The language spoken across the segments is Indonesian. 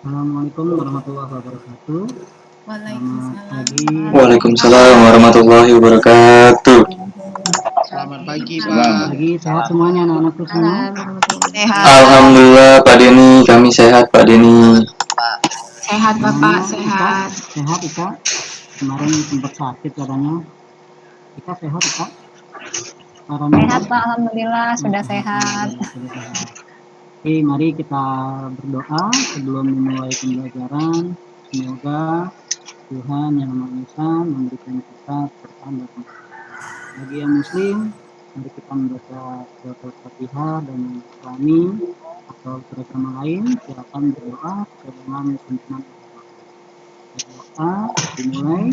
Assalamualaikum warahmatullahi wabarakatuh. Selamat Waalaikumsalam pagi. Waalaikumsalam warahmatullahi wabarakatuh. Selamat pagi, Selamat Pak. pagi. Sehat semuanya anak-anakku semua? Sehat. Alhamdulillah Pak Denny, kami sehat Pak Denny. Sehat Bapak, Gimana Ika? sehat. Sehat Ika? Kemarin sempat sakit katanya. Ika sehat Ika? Sehat Paranuka? Pak, Alhamdulillah Oh, sudah sehat. sehat. Alhamdulillah sudah sehat. Oke, mari kita berdoa sebelum memulai pembelajaran. Semoga Tuhan Yang Maha Esa memberikan kita keberkahan dalam pembelajaran. Bagi yang Muslim, mari kita membaca surat Al-Fatihah dan yang Islami atau beragama lain, silakan berdoa sesuai dengan tuntunan agama. Berdoa dimulai.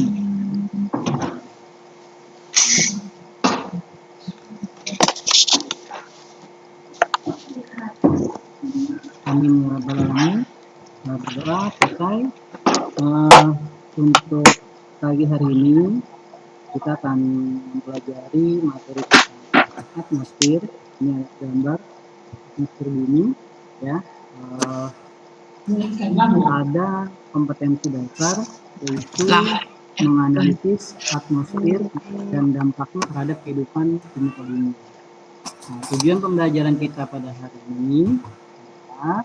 Amin ya rabbal alamin. Berdoa selesai. Untuk pagi hari ini kita akan mempelajari materi tentang atmosfer. Ini ada gambar atmosfer bumi, ya. Ada kompetensi dasar yaitu menganalisis atmosfer dan dampaknya terhadap kehidupan di muka bumi. Nah, tujuan pembelajaran kita pada hari ini adalah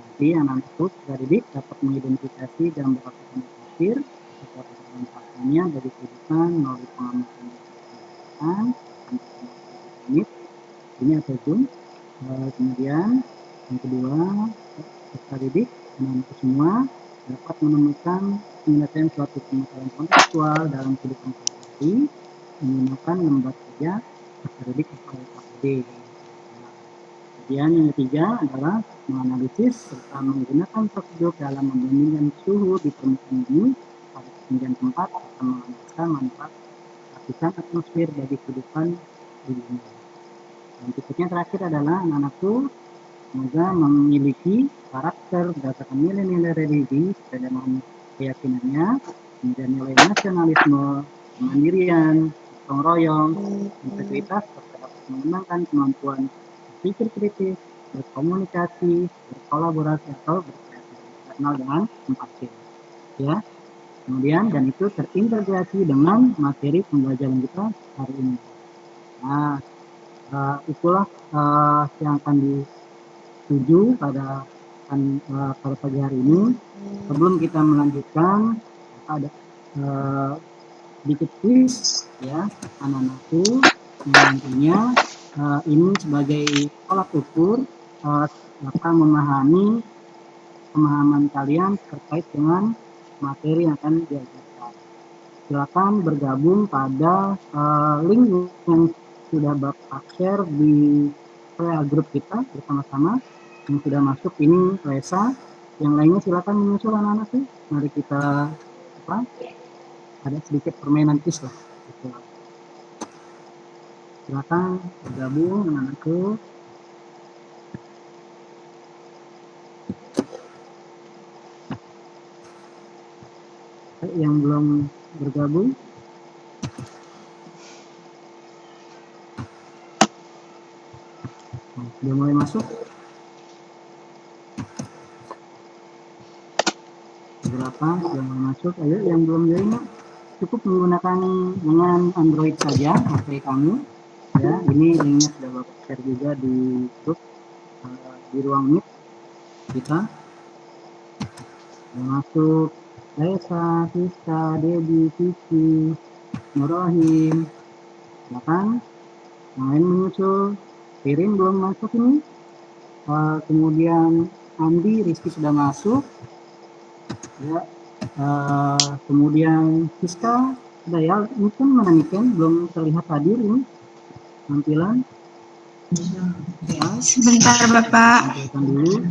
nanti anak-anakku secara didik dapat mengidentifikasi gambar atmosfer serta dampaknya bagi kehidupan melalui pengamatan dan menit ini atau Zoom. Kemudian yang kedua, peserta didik anak-anak semua dapat menemukan penyelesaian suatu permasalahan kontekstual dalam kehidupan sehari-hari menggunakan lembar kerja peserta didik atau LKPD. Kemudian yang ketiga adalah menganalisis serta menggunakan prosedur dalam membandingkan suhu di permukaan bumi pada ketinggian tempat serta menganalisa manfaat lapisan atmosfer bagi kehidupan di bumi. Dan berikutnya terakhir adalah anak-anakku semoga memiliki karakter berdasarkan nilai-nilai religi sesuai dengan keyakinannya, kemudian nilai nasionalisme, kemandirian, gotong royong, integritas serta dapat mengembangkan kemampuan berpikir kritis, berkomunikasi, berkolaborasi atau berkreativitas terkenal dengan 4C. Ya. Kemudian dan itu terintegrasi dengan materi pembelajaran kita hari ini. Nah, itulah yang akan dituju pada pagi hari ini. Sebelum kita melanjutkan, ada sedikit quiz ya anak-anakku yang nantinya ini sebagai tolak ukur akan memahami pemahaman kalian terkait dengan materi yang akan diajarkan. Silakan bergabung pada link yang sudah Bapak share di grup kita bersama-sama. Yang sudah masuk ini Reza, yang lainnya silakan menyusul anak-anakku. Mari kita ada sedikit permainan quiz lah. Gitu. Silakan bergabung anak-anakku. Yang belum bergabung, sudah mulai masuk. Berapa sudah mulai masuk? Ayo yang belum join cukup menggunakan dengan Android saja HP kamu. Ya, ini linknya sudah Bapak share juga di grup di ruang meet kita. Sudah masuk Reza, Siska, Debbie, Vicky, Nurahim. Silakan. Yang lain menyusul. Pirin belum masuk ini. Kemudian Andi, Rizky sudah masuk. Ya. Kemudian Siska sudah ya, mungkin menanyakan belum terlihat hadir ini tampilan. Sebentar Bapak. Tampilkan dulu.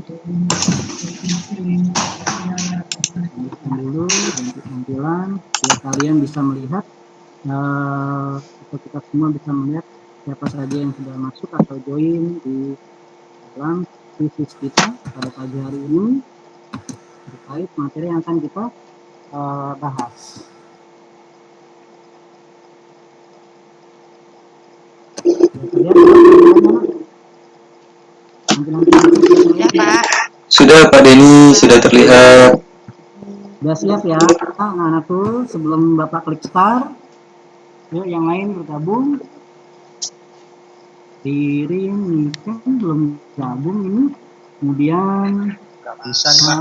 Ganti tampilan biar kalian bisa melihat atau kita semua bisa melihat siapa saja yang sudah masuk atau join di dalam kuis kita pada pagi hari ini terkait materi yang akan kita bahas. Sudah terlihat tampilannya? Ya Pak. Sudah Pak Denny, sudah terlihat. Sudah siap ya anak-anakku? Sebelum Bapak klik start, yuk yang lain bergabung. Ririn nih kan belum gabung ini. Kemudian Bisa nih Pak.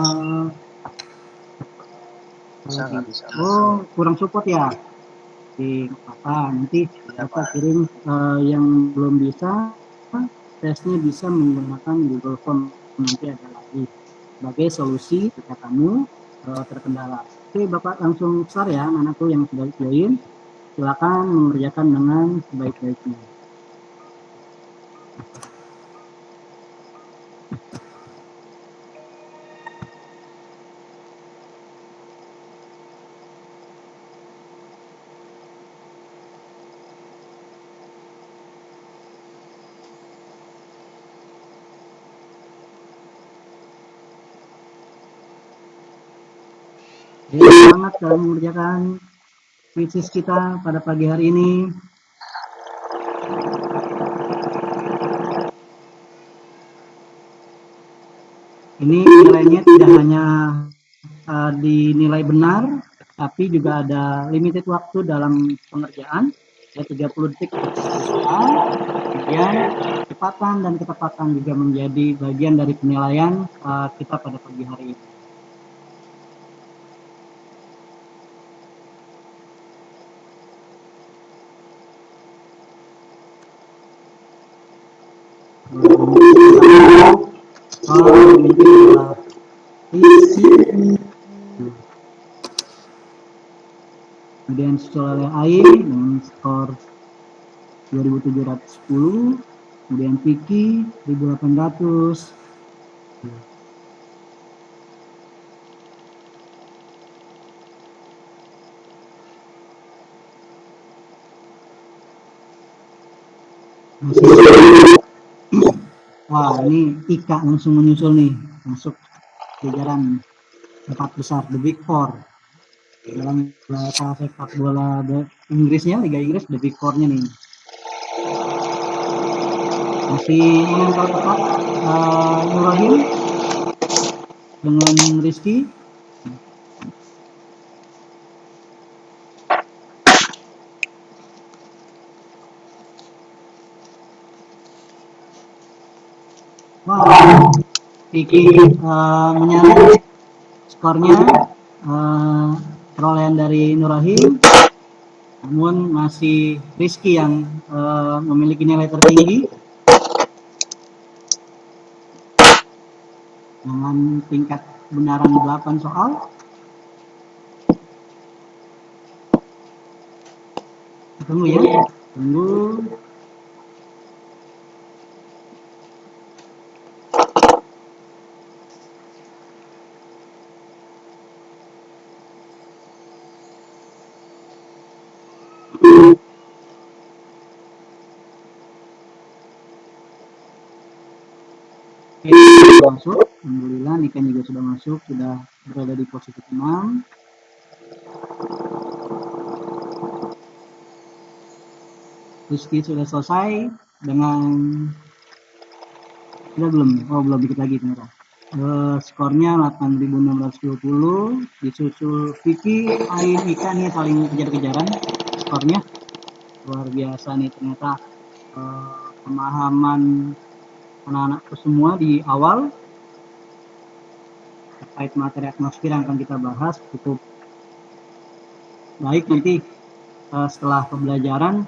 Oh, kurang support ya? Di apa? Nanti Iya, Bapak Pak. kirim yang belum bisa, tesnya bisa menggunakan Google Form. Nanti ada lagi sebagai solusi jika kamu terkendala. Oke, Bapak langsung start ya, anakku yang sudah join. Silakan mengerjakan dengan sebaik-baiknya. Semangat dalam mengerjakan kuis kita pada pagi hari ini. Ini nilainya tidak hanya dinilai benar, tapi juga ada limited waktu dalam pengerjaan, ya 30 detik untuk satu soal. Kemudian kecepatan dan ketepatan juga menjadi bagian dari penilaian kita pada pagi hari ini. Kemudian susul oleh Ain dengan skor 2710, kemudian Vicky 1800. Wah, ini Ika langsung menyusul nih, masuk jajaran 4 besar, the big four. Dalam bahasa sepak bola Inggrisnya, Liga Inggris, the big four-nya nih. Masih menempel tepat Nurahim dengan Rizky. Wah, Vicky menyalip skornya, perolehan dari Nurahim, namun masih Rizky yang memiliki nilai tertinggi dengan tingkat kebenaran 8 soal. Tunggu ya, tunggu. Sudah masuk, alhamdulillah Niken juga sudah masuk, sudah berada di posisi 6. Rizky sudah selesai dengan sudah belum? Oh belum, dikit lagi ternyata. Skornya 8.620, disusul Vicky, Ain, Ika nih saling kejar-kejaran skornya. Luar biasa nih ternyata pemahaman anak-anakku semua di awal terkait materi atmosfer yang akan kita bahas cukup baik. Nanti setelah pembelajaran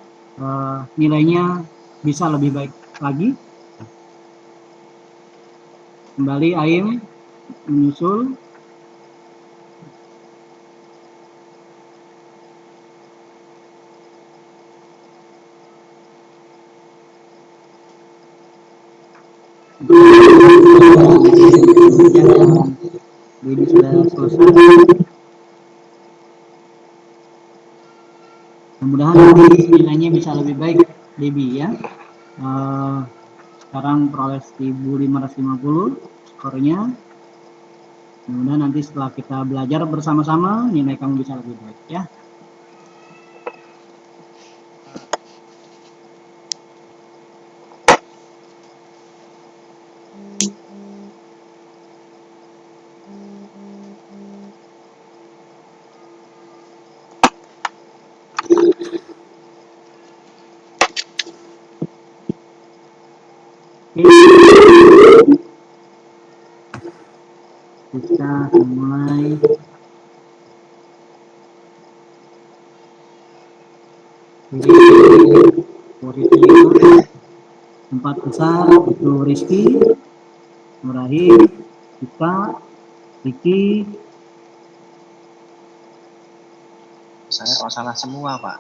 nilainya bisa lebih baik lagi. Kembali Aim menyusul. Jadi sudah selesai. Mudah-mudahan nanti nilainya bisa lebih baik, Debbie ya. Sekarang peroleh 1550 skornya. Mudah-mudahan nanti setelah kita belajar bersama-sama nilai kamu bisa lebih baik ya. Kita mulai. Empat besar itu Rizky, Nurahim, Ika, Riki. Saya kok salah semua, Pak.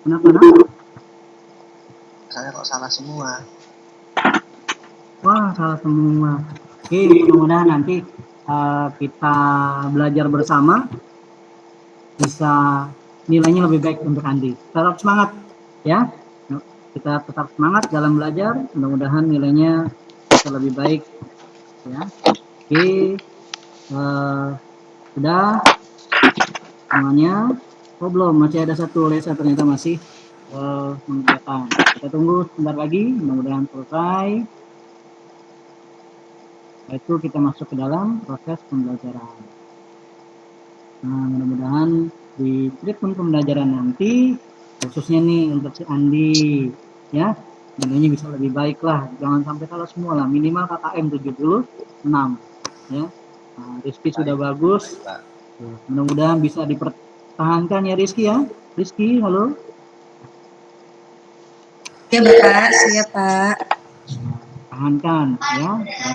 Kenapa? Saya kok salah semua. Wah, salah semua. Oke, mudah-mudahan nanti kita belajar bersama bisa nilainya lebih baik untuk Andi. Tetap semangat ya. Kita tetap semangat dalam belajar. Mudah-mudahan nilainya bisa lebih baik ya. Oke, sudah semuanya. Oh belum, masih ada satu lesson ternyata masih mengerjakan. Kita tunggu sebentar lagi, mudah-mudahan selesai. Setelah itu kita masuk ke dalam proses pembelajaran. Nah, mudah-mudahan di treatment pembelajaran nanti, khususnya nih untuk si Andi, ya, nilainya bisa lebih baik lah. Jangan sampai salah semua lah, minimal KKM 76, ya. Nah, Rizky sudah bagus. Mudah-mudahan bisa dipertahankan ya Rizky ya. Rizky, halo. Ya Bapak, siap Pak. Tahankan ya,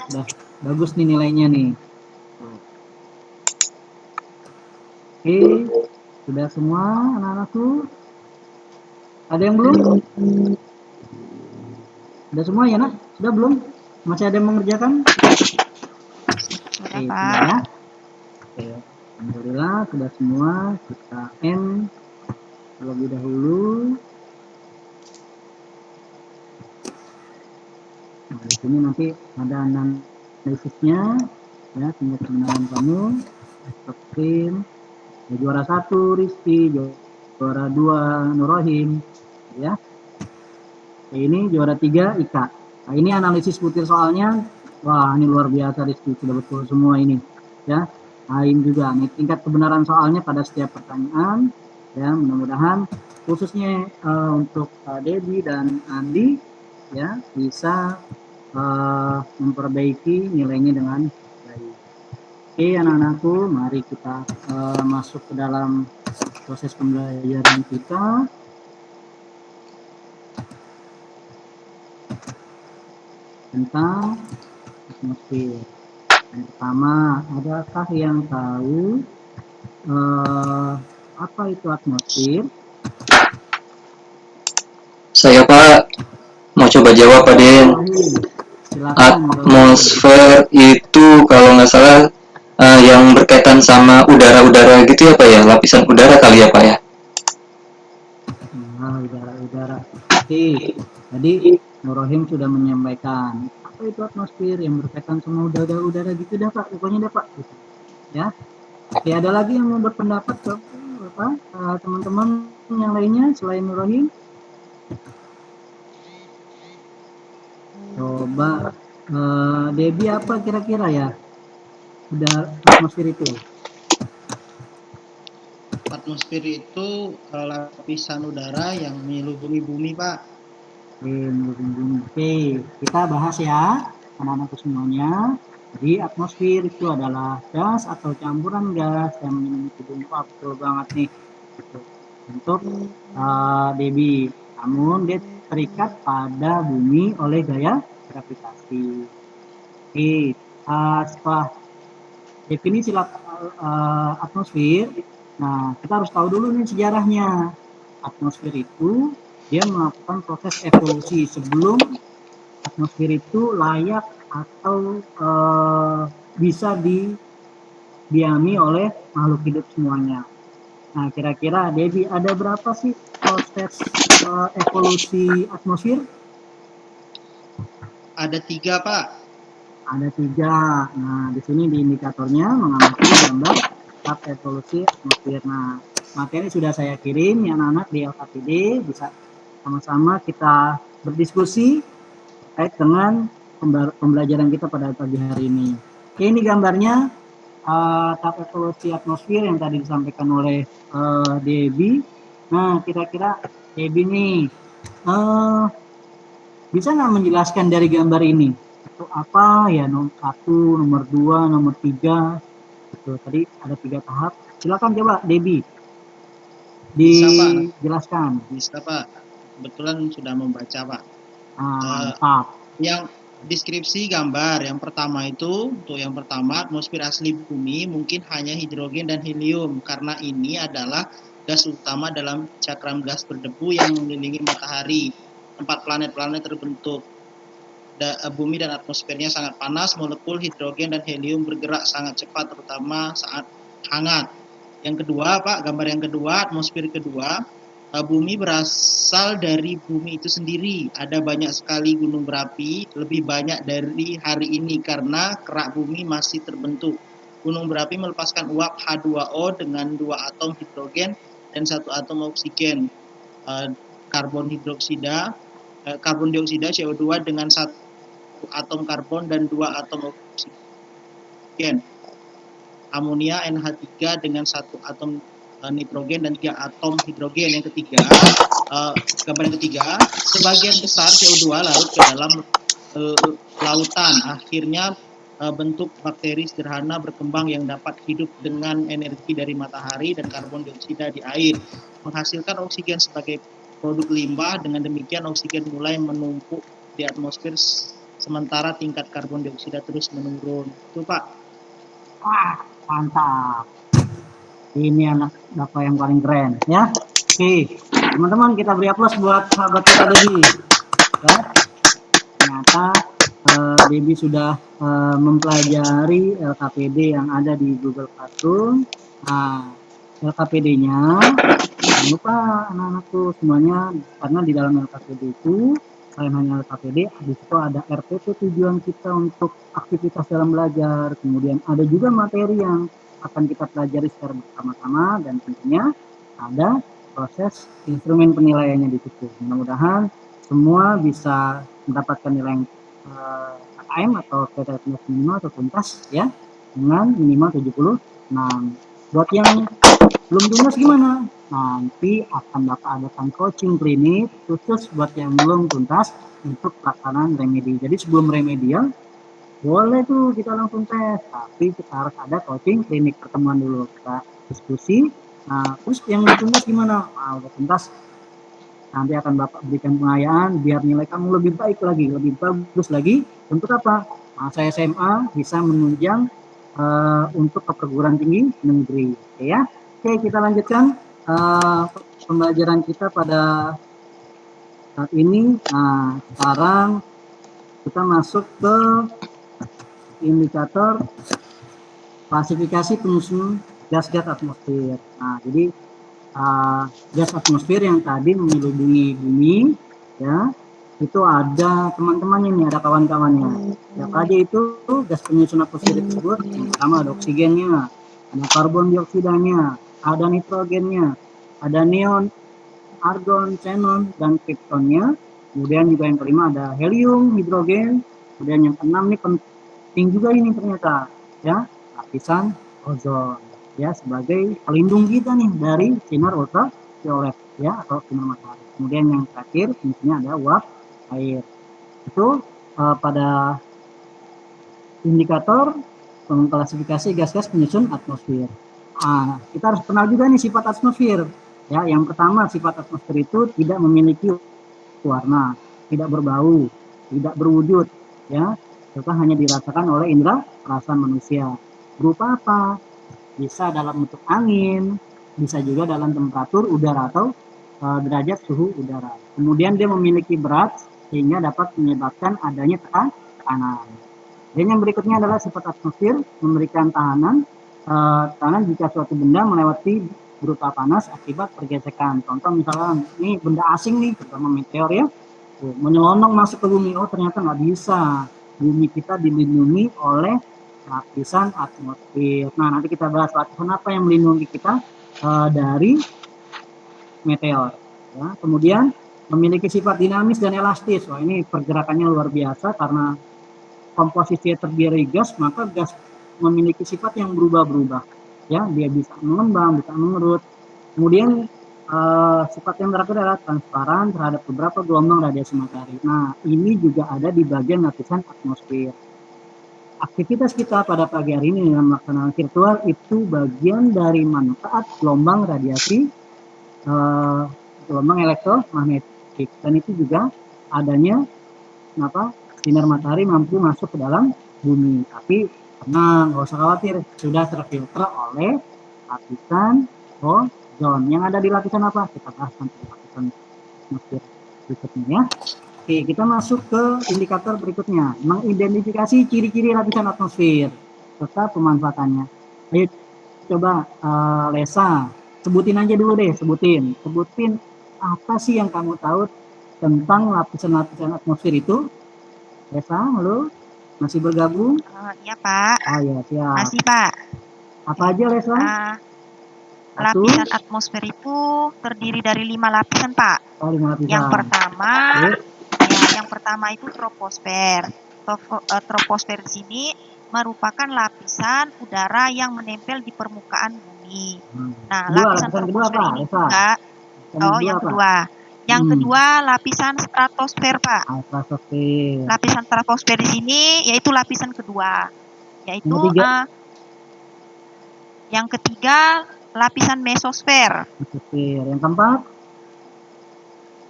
sudah bagus nih nilainya nih. Oke, sudah semua anak-anakku? Ada yang belum? Sudah semua ya nak? Sudah belum? Masih ada yang mengerjakan? Sudah Oke, Pak. sudah ya. Oke, alhamdulillah sudah semua. Kita end terlebih dahulu. Nah, di sini nanti ada analisisnya ya, tingkat kebenaran kamu. Screen. Ya, juara 1 Rizky, juara 2 Nurahim, ya. Ini juara 3 Ika. Nah, ini analisis butir soalnya. Wah, ini luar biasa Rizky, sudah betul semua ini, ya. Nah, ini juga nih tingkat kebenaran soalnya pada setiap pertanyaan, ya. Mudah-mudahan khususnya untuk Debbie dan Andi, ya, bisa memperbaiki nilainya dengan baik. Oke, anak-anakku, mari kita masuk ke dalam proses pembelajaran kita. Tentang atmosfer. Yang pertama, adakah yang tahu apa itu atmosfer? Saya Pak mau coba jawab Pak Den. Atmosfer itu kalau nggak salah yang berkaitan sama udara-udara gitu ya Pak ya, lapisan udara kali ya Pak ya. Nah, udara-udara. Oke, tadi Nurahim sudah menyampaikan apa itu atmosfer yang berkaitan sama udara-udara gitu dah Pak, pokoknya dah Pak. Gitu. Ya. Oke, ada lagi yang mau berpendapat teman-teman yang lainnya selain Nurahim? Coba Debbie apa kira-kira ya? Udah atmosfer itu. Atmosfer itu lapisan udara yang menyelimuti bumi, Pak. Oke, kita bahas ya, anak-anakku semuanya. Jadi atmosfer itu adalah gas atau campuran gas yang menyelimuti bumi. Wah, betul banget nih. Gitu. Untuk Debbie, namun dia terikat pada bumi oleh gaya gravitasi. Oke, setelah definisi atmosfer, nah kita harus tahu dulu nih sejarahnya. Atmosfer itu dia melakukan proses evolusi sebelum atmosfer itu layak atau bisa didiami oleh makhluk hidup semuanya. Nah, kira-kira Debbie ada berapa sih proses evolusi atmosfer? Ada 3, Pak. Ada 3. Nah, di sini di indikatornya mengamati gambar tahap evolusi atmosfer. Nah, materi sudah saya kirim ya anak-anak di LKPD, bisa sama-sama kita berdiskusi terkait dengan pembelajaran kita pada pagi hari ini. Oke, ini gambarnya tahap evolusi atmosfer yang tadi disampaikan oleh Debbie. Nah, kira-kira Debbie nih, bisa nggak menjelaskan dari gambar ini? Itu apa ya, nomor 1, nomor 2, nomor 3, gitu. Tadi ada 3 tahap. Silakan coba Debbie Bisa Pak, dijelaskan. bisa Pak. Kebetulan sudah membaca Pak. Mantap. Yang deskripsi gambar yang pertama itu, untuk yang pertama, atmosfer asli bumi mungkin hanya hidrogen dan helium, karena ini adalah gas utama dalam cakram gas berdebu yang mengelilingi matahari. Tempat planet-planet terbentuk. Bumi dan atmosfernya sangat panas, molekul hidrogen dan helium bergerak sangat cepat, terutama saat hangat. Yang kedua Pak, gambar yang kedua, atmosfer kedua, bumi berasal dari bumi itu sendiri. Ada banyak sekali gunung berapi, lebih banyak dari hari ini karena kerak bumi masih terbentuk. Gunung berapi melepaskan uap H2O dengan 2 atom hidrogen dan 1 atom oksigen. Karbon dioksida CO2 dengan 1 atom karbon dan 2 atom oksigen. Amonia NH3 dengan 1 atom nitrogen dan 3 atom hidrogen. Yang ketiga, gambar yang ketiga, sebagian besar CO2 larut ke dalam lautan. Akhirnya bentuk bakteri sederhana berkembang yang dapat hidup dengan energi dari matahari dan karbon dioksida di air, menghasilkan oksigen sebagai produk limbah. Dengan demikian oksigen mulai menumpuk di atmosfer sementara tingkat karbon dioksida terus menurun. Itu Pak. Wah, mantap. Ini anak Bapak yang paling keren ya. Oke, teman-teman kita beri aplaus buat sahabat kita Debbie. Ya, ternyata Debbie sudah mempelajari LKPD yang ada di Google Classroom. Nah, LKPD-nya jangan lupa anak-anakku semuanya, karena di dalam LKPD itu selain hanya LKPD, di situ ada RPP tujuan kita untuk aktivitas dalam belajar, kemudian ada juga materi yang akan kita pelajari secara bersama-sama, dan tentunya ada proses instrumen penilaiannya di situ. Mudah-mudahan semua bisa mendapatkan nilai KKM atau kriteria minimal atau tuntas ya, dengan minimal 76. Buat yang belum tuntas gimana? Nanti akan Bapak adakan coaching klinik khusus buat yang belum tuntas untuk pelaksanaan remedi. Jadi sebelum remedial boleh tuh kita langsung tes, tapi kita harus ada coaching klinik pertemuan dulu, kita diskusi. Nah, terus yang tuntas gimana? Nah, udah tuntas, nanti akan Bapak berikan pengayaan biar nilai kamu lebih baik lagi, lebih bagus lagi. Untuk apa? Masa SMA bisa menunjang untuk ke perguruan tinggi negeri. Oke ya. Oke, kita lanjutkan pembelajaran kita pada saat ini. Nah, sekarang kita masuk ke indikator klasifikasi penyusun gas-gas atmosfer. Nah, jadi gas atmosfer yang tadi menyelimuti bumi, ya, itu ada teman-temannya nih, ada kawan-kawannya. Siapa aja itu gas penyusun atmosfer tersebut? Yang pertama ada oksigennya, ada karbon dioksidanya, ada nitrogennya, ada neon, argon, xenon, dan kryptonnya. Kemudian juga yang kelima ada helium, hidrogen. Kemudian yang keenam nih penting juga ini ternyata, ya, lapisan ozon, ya, sebagai pelindung kita nih dari sinar ultraviolet, ya, atau sinar matahari. Kemudian yang terakhir fungsinya ada uap air. Itu pada indikator klasifikasi gas-gas penyusun atmosfer. Kita harus kenal juga nih sifat atmosfer. Ya, yang pertama, sifat atmosfer itu tidak memiliki warna, tidak berbau, tidak berwujud, ya, serta hanya dirasakan oleh indera perasa manusia. Berupa apa? Bisa dalam bentuk angin, bisa juga dalam temperatur udara atau derajat suhu udara. Kemudian dia memiliki berat sehingga dapat menyebabkan adanya tekanan. Dan yang berikutnya adalah sifat atmosfer memberikan tahanan jika suatu benda melewati berupa panas akibat pergesekan. Contoh misalnya ini benda asing nih, terutama meteor ya, menyelonong masuk ke bumi. Oh ternyata nggak bisa. Bumi kita dilindungi oleh lapisan atmosfer. Nah nanti kita bahas lapisan apa yang melindungi kita dari meteor. Ya. Kemudian memiliki sifat dinamis dan elastis. Wah ini pergerakannya luar biasa karena komposisi terdiri gas, maka gas memiliki sifat yang berubah-berubah. Ya, dia bisa mengembang, bisa mengerut. Kemudian sifat yang terakhir adalah transparan terhadap beberapa gelombang radiasi matahari. Nah, ini juga ada di bagian lapisan atmosfer. Aktivitas kita pada pagi hari ini dalam melaksanakan virtual itu bagian dari manfaat gelombang radiasi, gelombang elektromagnetik, dan itu juga adanya sinar matahari mampu masuk ke dalam bumi. Tapi tenang, nggak usah khawatir, sudah terfilter oleh lapisan ozon. Yang ada di lapisan apa? Kita bahas nanti di lapisan atmosfer berikutnya ya. Oke, kita masuk ke indikator berikutnya, mengidentifikasi ciri-ciri lapisan atmosfer serta pemanfaatannya. Ayo coba Lesa, sebutin aja dulu deh, sebutin apa sih yang kamu tahu tentang lapisan-lapisan atmosfer itu. Lesa, halo, masih bergabung? Iya Pak. Ya, siap. Masih Pak. Apa aja Lesa? Lapisan atmosfer itu terdiri dari 5 lapisan Pak. 5 lapisan. Yang pertama itu troposfer. Troposfer di sini merupakan lapisan udara yang menempel di permukaan bumi. Nah, lapisan troposfer ini juga. Yang kedua. Yang kedua lapisan stratosfer Pak. Stratosfer. Lapisan stratosfer di sini yaitu lapisan kedua. Yaitu yang ketiga lapisan mesosfer. Yang keempat?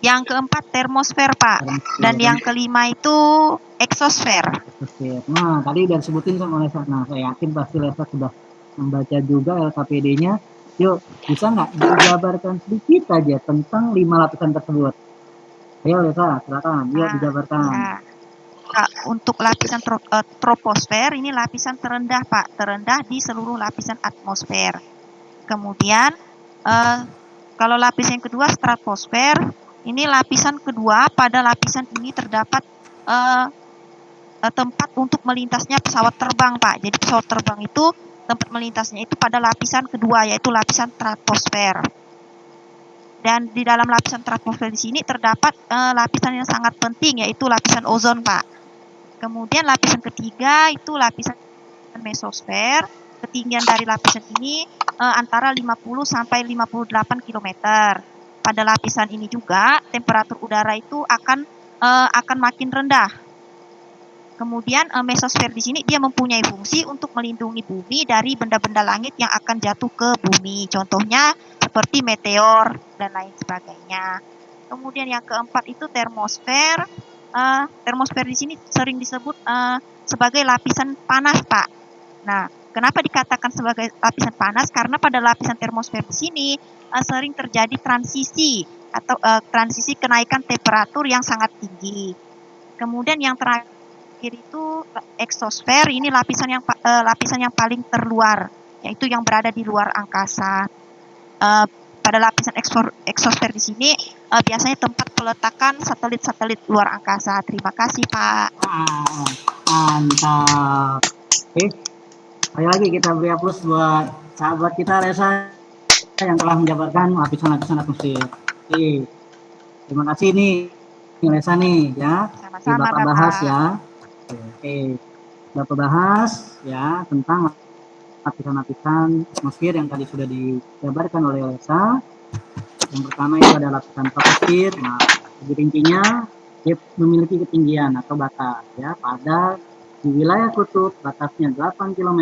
Yang keempat termosfer Pak. Dan yang kelima itu eksosfer. Nah, tadi udah disebutin sama Lesa. Nah, saya yakin pasti Lesa sudah membaca juga LKPD-nya. Yuk, bisa nggak dijabarkan sedikit aja tentang 5 lapisan tersebut? Ayo Lesa, silakan. Yuk dijabarkan. Ya. Untuk lapisan troposfer ini lapisan terendah Pak, terendah di seluruh lapisan atmosfer. Kemudian kalau lapisan kedua stratosfer, ini lapisan kedua. Pada lapisan ini terdapat tempat untuk melintasnya pesawat terbang Pak. Jadi pesawat terbang itu tempat melintasnya itu pada lapisan kedua, yaitu lapisan stratosfer. Dan di dalam lapisan stratosfer di sini terdapat lapisan yang sangat penting, yaitu lapisan ozon Pak. Kemudian lapisan ketiga itu lapisan mesosfer. Ketinggian dari lapisan ini antara 50 sampai 58 km. Pada lapisan ini juga temperatur udara itu akan makin rendah. Kemudian mesosfer di sini dia mempunyai fungsi untuk melindungi bumi dari benda-benda langit yang akan jatuh ke bumi. Contohnya seperti meteor dan lain sebagainya. Kemudian yang keempat itu termosfer. Termosfer di sini sering disebut sebagai lapisan panas Pak. Nah, kenapa dikatakan sebagai lapisan panas? Karena pada lapisan termosfer di sini sering terjadi transisi atau transisi kenaikan temperatur yang sangat tinggi. Kemudian yang terakhir itu eksosfer, ini lapisan yang paling terluar, yaitu yang berada di luar angkasa. Pada lapisan eksosfer di sini biasanya tempat peletakan satelit-satelit luar angkasa. Terima kasih Pak. Mantap. Oke. Sekali lagi kita beri aplaus buat sahabat kita Lesa yang telah menjabarkan lapisan-lapisan atmosfer. Oke. Terima kasih nih Lesa nih ya. Sama-sama Bapak bahas ya. Oke. Bapak bahas ya tentang lapisan-lapisan atmosfer yang tadi sudah dijabarkan oleh Lesa. Yang pertama itu ada lapisan troposfer. Nah, lebih rincinya dia memiliki ketinggian atau batas ya pada di wilayah kutub batasnya 8 km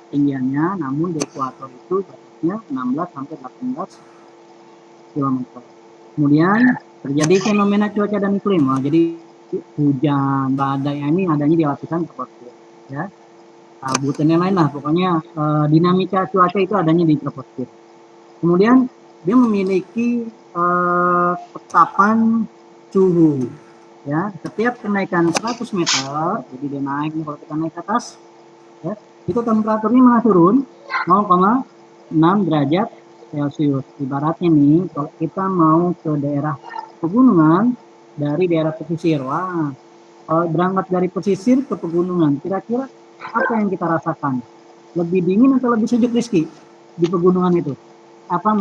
ketinggiannya, namun di ekuator itu batasnya 16 sampai 18 km. Kemudian terjadi fenomena cuaca dan iklim. Nah, jadi hujan, badai ini adanya di lapisan troposfer ya. Bukan yang lain lah, pokoknya dinamika cuaca itu adanya di troposfer. Kemudian dia memiliki tetapan suhu ya. Setiap kenaikan 100 meter, jadi dia naik nih, kalau kita naik ke atas ya, itu temperaturnya malah turun 0,6 derajat Celcius. Ibaratnya nih, kalau kita mau ke daerah pegunungan dari daerah pesisir, wah, kalau berangkat dari pesisir ke pegunungan, kira-kira apa yang kita rasakan? Lebih dingin atau lebih sejuk, Rizky, di pegunungan itu? Apa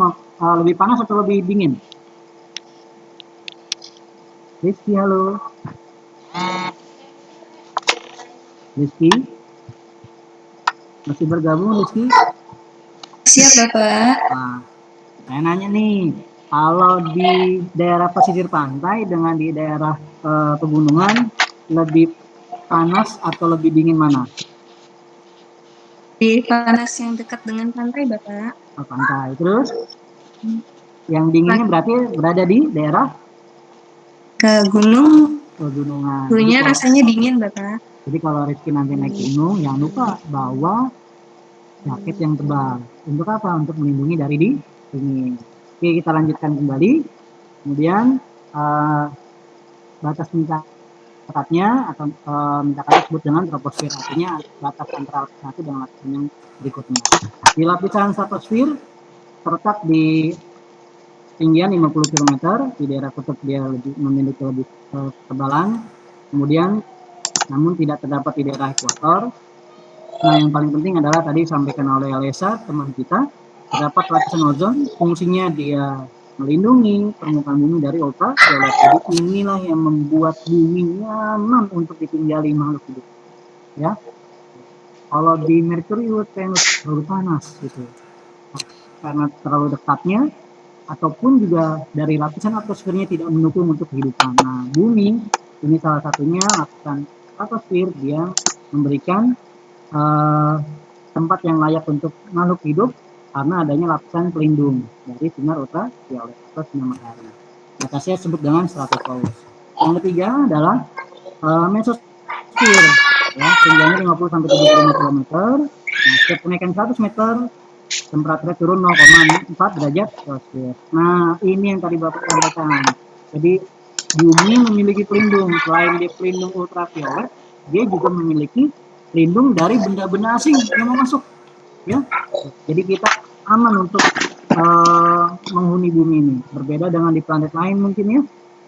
lebih panas atau lebih dingin? Rizky, halo. Rizky? Masih bergabung, Rizky? Siap, Bapak. Nah, saya nanya nih, Kalau di daerah pesisir pantai dengan di daerah pegunungan, lebih panas atau lebih dingin mana? Di panas yang dekat dengan pantai, Bapak. Oh, pantai. Terus yang dinginnya berarti berada di daerah Ke gunung, pegunungan. suhunya rasanya dingin, Bapak. Jadi kalau Rizky nanti naik gunung, jangan lupa bawa jaket yang tebal. Untuk apa? Untuk melindungi dari dingin. Oke, kita lanjutkan kembali. Kemudian batas mencatatnya atau mencatatnya disebut dengan troposfer, artinya batas antara lapisan satu dengan lapisan yang berikutnya. Di lapisan stratosfer terletak di ketinggian 50 km, di daerah kutub dia memiliki lebih ketebalan, kemudian namun tidak terdapat di daerah ekuator. Nah, yang paling penting adalah tadi disampaikan oleh Alessa, teman kita, terdapat lapisan ozon, fungsinya dia melindungi permukaan bumi dari ultraviolet. Jadi inilah yang membuat bumi nyaman untuk ditinggali makhluk hidup. Ya, kalau di Merkurius, Venus terlalu panas gitu, karena terlalu dekatnya, ataupun juga dari lapisan atmosfernya tidak mendukung untuk kehidupan. Nah, bumi ini salah satunya lapisan atmosfer, dia memberikan tempat yang layak untuk makhluk hidup karena adanya lapisan pelindung dari sinar ultraviolet atau sinar matahari. Atasnya disebut dengan stratosfer. Yang ketiga adalah mesosfer, ya, tingginya 50 sampai 75 km. Nah, setiap kenaikan 100 meter temperaturnya turun 0,4 derajat Celcius. Nah, ini yang tadi Bapak sampaikan. Jadi bumi memiliki pelindung, selain dia pelindung ultraviolet, dia juga memiliki pelindung dari benda-benda asing yang mau masuk, ya. Jadi kita aman untuk menghuni bumi ini. Berbeda dengan di planet lain mungkin, ya.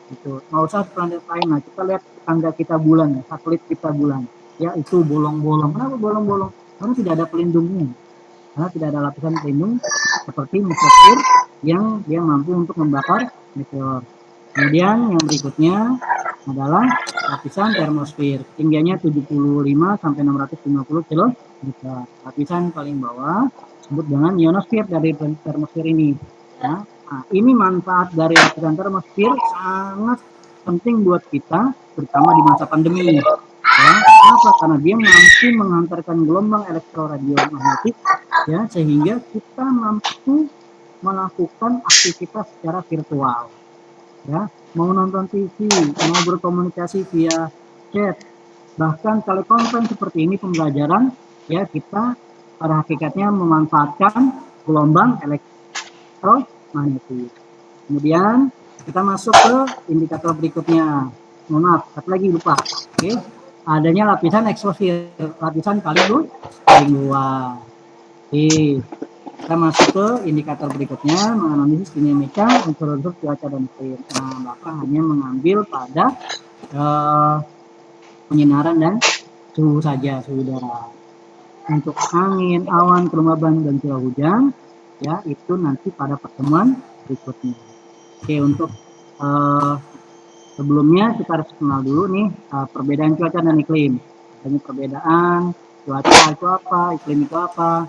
Gitu. Nggak usah planet lain. Nah, kita lihat tetangga kita bulan, satelit kita bulan, ya, itu bolong-bolong. Kenapa bolong-bolong? Karena tidak ada pelindungnya. Karena tidak ada lapisan pelindung seperti mesosfer yang dia mampu untuk membakar meteor. Kemudian yang berikutnya adalah lapisan termosfer, tingginya 75 sampai 650 km. Lapisan paling bawah disebut dengan ionosfer dari termosfer ini. Ya. Nah, ini manfaat dari lapisan termosfer sangat penting buat kita, terutama di masa pandemi. Ya, kenapa? Karena dia mampu menghantarkan gelombang elektroradiomaknik, ya, sehingga kita mampu melakukan aktivitas secara virtual, ya, mau nonton TV, mau berkomunikasi via chat, bahkan telekonferensi seperti ini pembelajaran, ya, kita pada hakikatnya memanfaatkan gelombang elektromagnetik. Kemudian kita masuk ke indikator berikutnya. Mohon maaf, satu lagi lupa. Oke, adanya lapisan eksposur, lapisan paling luas. Oke, kita masuk ke indikator berikutnya, menganalisis dinamika unsur-unsur cuaca dan iklim. Nah, Bapak hanya mengambil pada penyinaran dan suhu saja, suhu udara. Untuk angin, awan, kelembaban, dan curah hujan, ya, itu nanti pada pertemuan berikutnya. Oke, untuk sebelumnya kita harus kenal dulu nih perbedaan cuaca dan iklim. Adanya perbedaan cuaca itu apa, iklim itu apa.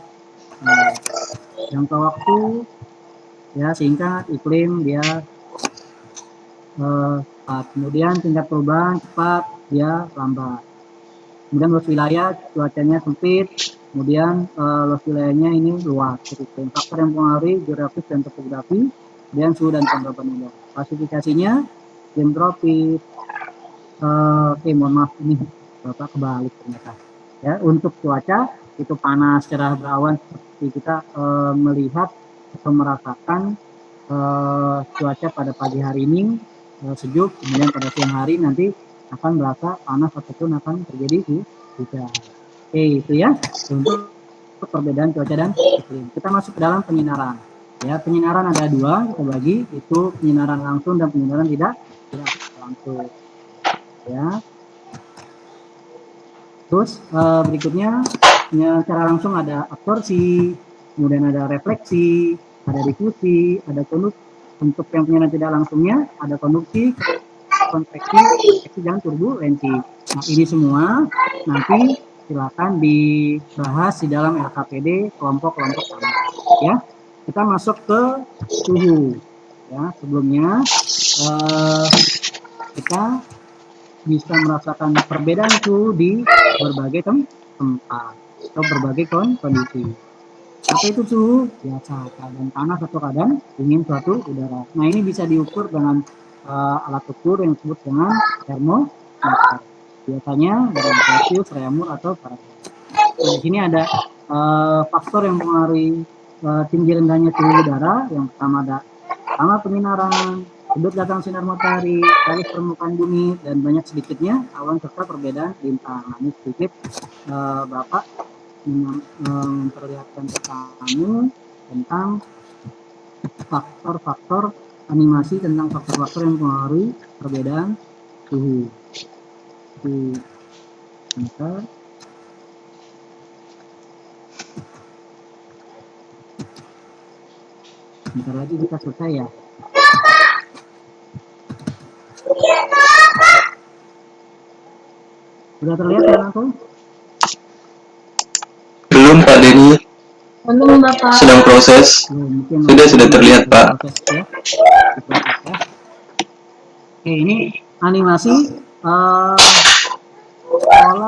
Nah, jangka waktu, ya, singkat, iklim dia cepat. Kemudian tingkat perubahan cepat, dia lambat. Kemudian luas wilayah, cuacanya sempit. Kemudian luas wilayahnya ini luas. Iklim. Faktor yang mempengaruhi geografis dan topografi, kemudian suhu dan kelembapan udara. Klasifikasinya iklim tropis. Oke, mohon maaf, ini Bapak kebalik ternyata. Ya, untuk cuaca itu panas, cerah, berawan, seperti kita melihat atau merasakan cuaca pada pagi hari ini sejuk, kemudian pada siang hari nanti akan berasa panas ataupun akan terjadi hujan. Oke, itu ya untuk perbedaan cuaca dan iklim. Kita masuk ke dalam penyinaran. Ya, penyinaran ada dua, kita bagi, itu penyinaran langsung dan penyinaran tidak langsung. Ya. Terus berikutnya secara langsung ada absorpsi, kemudian ada refleksi, ada difusi, ada konduksi. Untuk yang penyinaran tidak langsungnya ada konduksi, konveksi, dan turbulensi. Nah, ini semua nanti silakan dibahas di dalam LKPD kelompok-kelompok. Ya, kita masuk ke suhu. Ya, sebelumnya kita bisa merasakan perbedaan suhu di berbagai tempat atau berbagai kondisi. Apa itu suhu? Biasa, keadaan panas atau keadaan dingin suatu udara. Nah, ini bisa diukur dengan alat ukur yang disebut dengan termometer. Biasanya dengan Celsius, Reaumur, atau Fahrenheit. Nah, di sini ada faktor yang mempengaruhi tinggi rendahnya suhu udara. Yang pertama ada penyinaran, sudut datang sinar matahari, garis permukaan bumi, dan banyak sedikitnya awan serta perbedaan bintang. Nah, ini sedikit Bapak memperlihatkan ke kamu tentang faktor-faktor animasi, tentang faktor-faktor yang mempengaruhi perbedaan suhu. Bentar lagi kita selesai ya. Sudah terlihat kan aku? Belum Pak Denny, Belum Bapak. sedang proses. Sudah terlihat Pak. Proses, ya. Proses, ya. Oke, ini animasi pola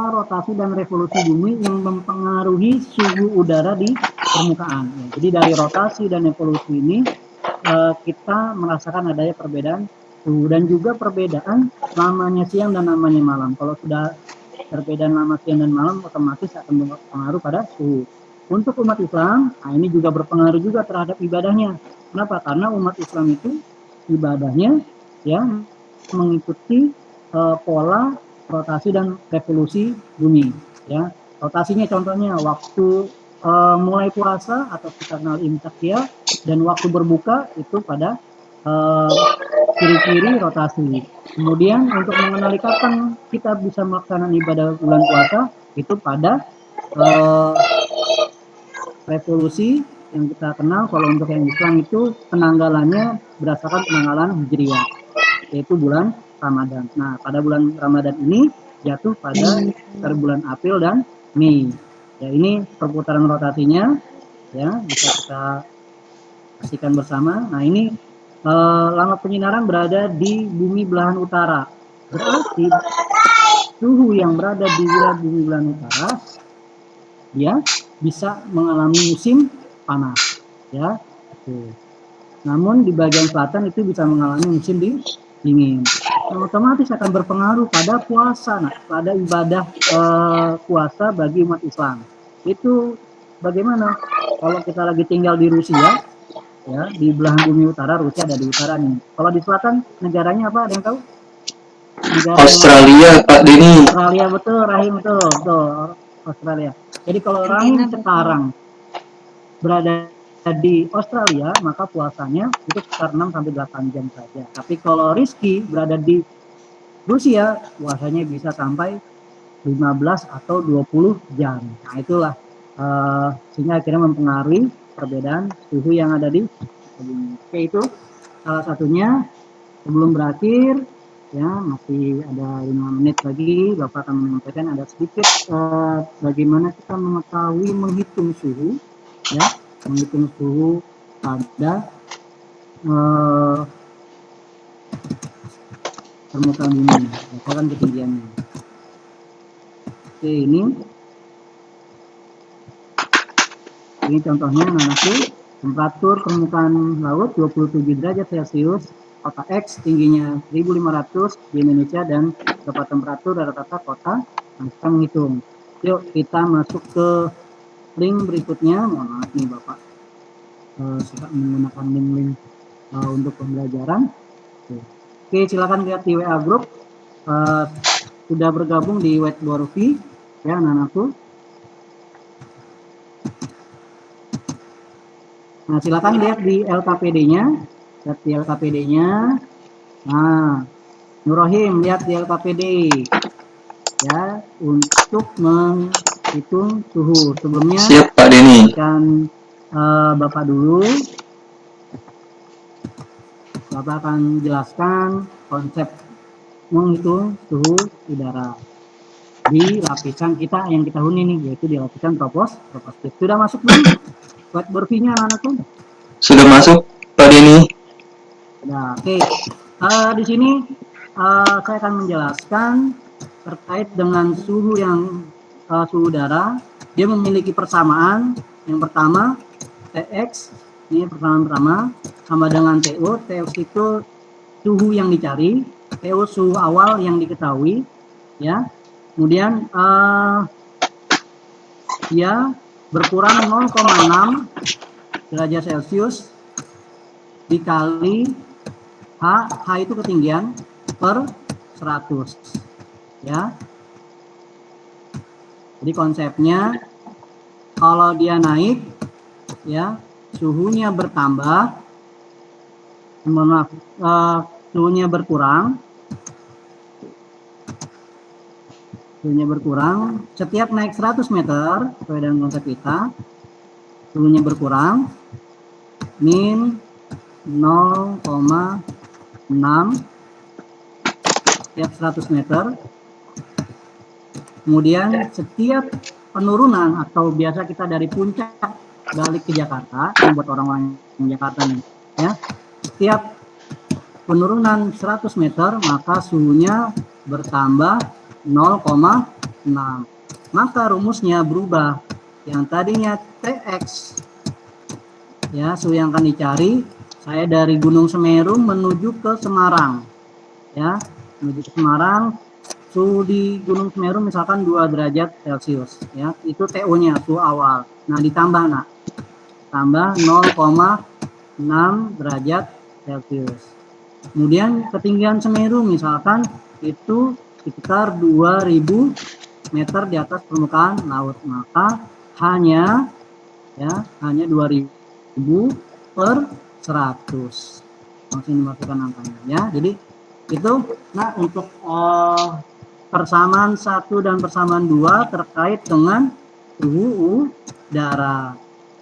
rotasi dan revolusi bumi yang mempengaruhi suhu udara di permukaan. Ya, jadi dari rotasi dan evolusi ini kita merasakan adanya perbedaan suhu dan juga perbedaan lamanya siang dan lamanya malam. Kalau sudah perbedaan lama siang dan malam, otomatis akan berpengaruh pada suhu. Untuk umat Islam, nah ini juga berpengaruh juga terhadap ibadahnya. Kenapa? Karena umat Islam itu ibadahnya ya mengikuti pola rotasi dan revolusi bumi. Ya, rotasinya contohnya waktu mulai puasa atau kita kenal imsak ya, dan waktu berbuka itu pada ciri-ciri rotasi. Kemudian untuk mengenali kapan kita bisa melaksanakan ibadah bulan puasa itu pada revolusi yang kita kenal. Kalau untuk yang Islam itu penanggalannya berdasarkan penanggalan Hijriyah, yaitu bulan Ramadan. Nah, pada bulan Ramadan ini jatuh pada bulan April dan Mei. Ya, ini perputaran rotasinya ya, bisa kita saksikan bersama. Nah, ini lama penyinaran berada di bumi belahan utara. Berarti suhu yang berada di wilayah bumi belahan utara dia bisa mengalami musim panas, ya. Namun di bagian selatan itu bisa mengalami musim dingin. Nah, otomatis akan berpengaruh pada puasa, pada ibadah puasa bagi umat Islam. Itu bagaimana? Kalau kita lagi tinggal di Rusia, ya di belahan bumi utara, Rusia ada di utara nih. Kalau di selatan negaranya apa? Ada yang tahu? Australia Pak Denny. Australia, betul Rahim, betul Australia. Jadi kalau Rahim sekarang berada di Australia, maka puasanya itu sekitar 6-8 jam saja. Tapi kalau Rizky berada di Rusia, puasanya bisa sampai 15 atau 20 jam. Nah, itulah sehingga akhirnya mempengaruhi perbedaan suhu yang ada di bumi. Oke, itu salah satunya. Sebelum berakhir, ya masih ada 5 menit lagi, Bapak akan menyampaikan ada sedikit bagaimana kita mengetahui menghitung suhu, ya menghitung suhu pada permukaan bumi, berdasarkan ketinggiannya. Oke, ini contohnya anakku, temperatur permukaan laut 27 derajat Celcius, kota X tingginya 1500 di Indonesia, dan berapa temperatur rata-rata kota. Nah, kita menghitung. Yuk kita masuk ke link berikutnya. Mohon maaf nih Bapak suka menggunakan link-link untuk pembelajaran. Oke, silakan lihat di WA group. Sudah bergabung di Whiteboard V ya anak-anakku. Nah, silakan lihat di LKPD-nya. Lihat di LKPD-nya. Nah, Nurrohim, lihat di LKPD. Ya, untuk menghitung suhu. Sebelumnya, siap Pak Denny. akan Bapak dulu. Bapak akan jelaskan konsep menghitung suhu udara di lapisan kita yang kita huni nih, yaitu di lapisan troposfer. Sudah masuk belum? Whiteboard V-nya anak-anakku? Sudah masuk Pak Denny. Ya, oke. Di sini saya akan menjelaskan terkait dengan suhu suhu udara. Dia memiliki persamaan. Yang pertama Tx, ini persamaan pertama, sama dengan To. Tx itu suhu yang dicari, To suhu awal yang diketahui, ya. Kemudian dia berkurang 0,6 derajat Celcius dikali H itu ketinggian per 100, ya. Jadi konsepnya kalau dia naik, ya, suhunya bertambah, suhunya berkurang setiap naik 100 meter sesuai dengan konsep kita, suhunya berkurang min 0,6 setiap 100 meter. Kemudian setiap penurunan, atau biasa kita dari puncak balik ke Jakarta, ini buat orang-orang yang Jakarta nih, ya, setiap penurunan 100 meter maka suhunya bertambah 0,6. Maka rumusnya berubah, yang tadinya Tx, ya, suhu yang akan dicari, saya dari Gunung Semeru menuju ke Semarang, ya, menuju ke Semarang, suhu di Gunung Semeru misalkan 2 derajat Celcius, ya, itu TO-nya, suhu awal. Nah, ditambah, tambah 0,6 derajat Celcius. Kemudian ketinggian Semeru misalkan itu sekitar 2000 meter di atas permukaan laut, maka hanya 2000 per 100. Langsung dimasukkan angkanya, ya. Jadi itu, nah, untuk persamaan 1 dan persamaan 2 terkait dengan suhu udara.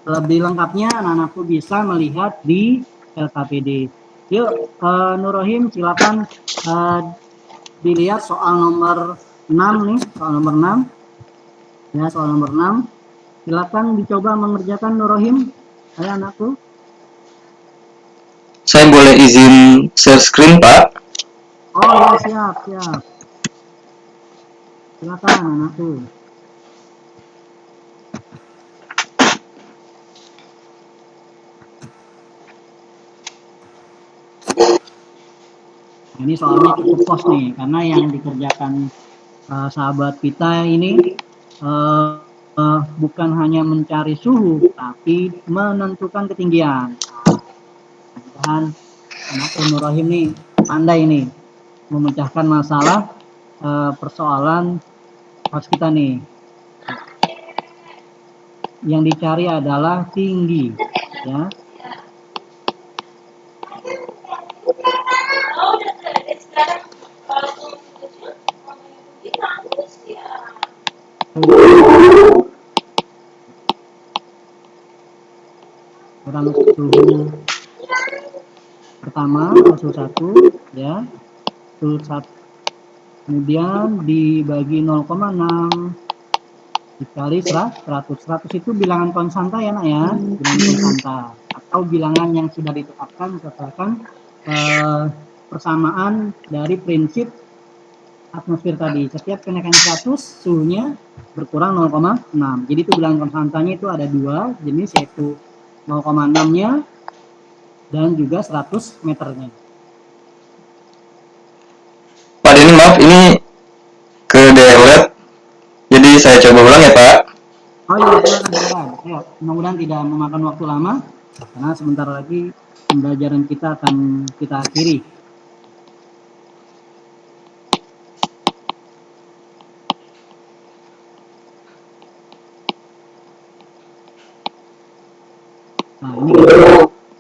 Lebih lengkapnya anak-anakku bisa melihat di LKPD. Yuk, Nurrohim, silakan dilihat soal nomor 6 nih, soal nomor 6. Ya, soal nomor 6. Silakan dicoba mengerjakan, Nurrohim. Ayo anakku. Saya boleh izin share screen, Pak? Oh ya, siap. Silakan anakku. Ini soalnya cukup pos nih, karena yang dikerjakan sahabat kita ini bukan hanya mencari suhu, tapi menentukan ketinggian. Mudah-mudahan anak Nurrohim nih pandai nih memecahkan masalah persoalan pas kita nih. Yang dicari adalah tinggi, ya. Kurang suhu pertama, suhu 1, ya, suhu 1, kemudian dibagi 0,6 dikali 100. 100 itu bilangan konstanta, ya nak, ya, bilangan konstanta atau bilangan yang sudah ditetapkan berdasarkan persamaan dari prinsip atmosfer tadi. Setiap kenaikan 100 suhunya berkurang 0,6. Jadi itu bilangan konstantanya itu ada 2 jenis, yaitu 0,6-nya dan juga 100 meternya. Pak Denny, maaf, ini ke delete. Jadi saya coba ulang ya, Pak. Oh iya, silakan. Ya, mudah-mudahan tidak memakan waktu lama, karena sebentar lagi pembelajaran kita akan kita akhiri. Nah, ini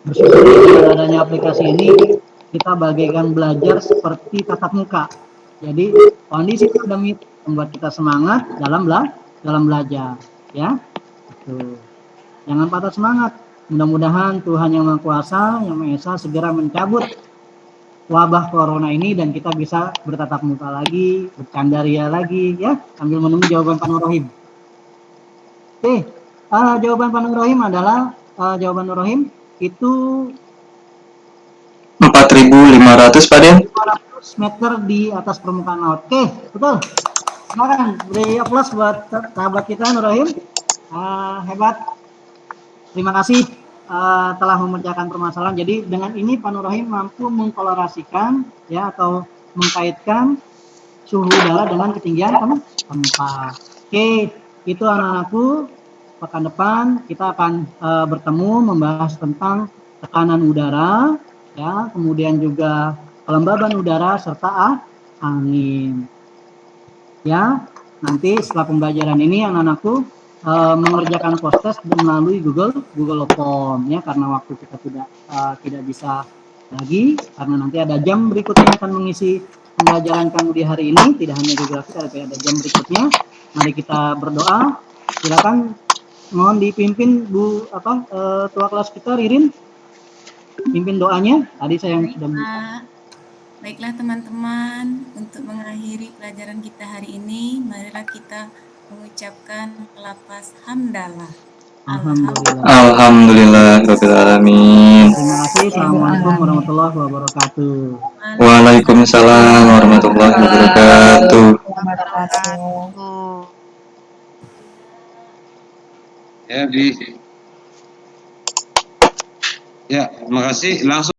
bersyukur dengan adanya aplikasi ini, kita bagaikan belajar seperti tatap muka. Jadi kondisi pandemi membuat kita semangat dalam belajar, ya. Tuh. Jangan patah semangat. Mudah-mudahan Tuhan Yang Maha Kuasa, Yang Maha Esa segera mencabut wabah corona ini dan kita bisa bertatap muka lagi, bercandaria lagi, ya, sambil menunggu jawaban Pak Nurrohim. Oke, jawaban Pak Nurrohim adalah jawaban Nurrohim itu 4 4.500 Pak Den. 500 meter di atas permukaan laut. Oke, betul. Silakan beri aplaus buat sahabat kita Nurahim. Hebat. Terima kasih telah memecahkan permasalahan. Jadi dengan ini Pak Nurahim mampu mengkolorasikan ya atau mengkaitkan suhu udara dengan ketinggian tempat. Oke, itu anak-anakku. Pekan depan kita akan bertemu membahas tentang tekanan udara, ya, kemudian juga kelembaban udara serta angin. Ya, nanti setelah pembelajaran ini anak-anakku mengerjakan post-test melalui Google Form ya, karena waktu kita tidak bisa lagi karena nanti ada jam berikutnya akan mengisi pembelajaran kamu di hari ini, tidak hanya geografi tapi ada jam berikutnya. Mari kita berdoa. Silakan, mohon dipimpin Bu tua kelas kita Ririn, pimpin doanya. Tadi saya yang sudah Baiklah teman-teman, untuk mengakhiri pelajaran kita hari ini, marilah kita mengucapkan lafaz hamdalah. Alhamdulillah rabbil alamin. Terima kasih. Assalamualaikum warahmatullahi wabarakatuh. Waalaikumsalam warahmatullahi wabarakatuh. Ya, terima kasih. Langsung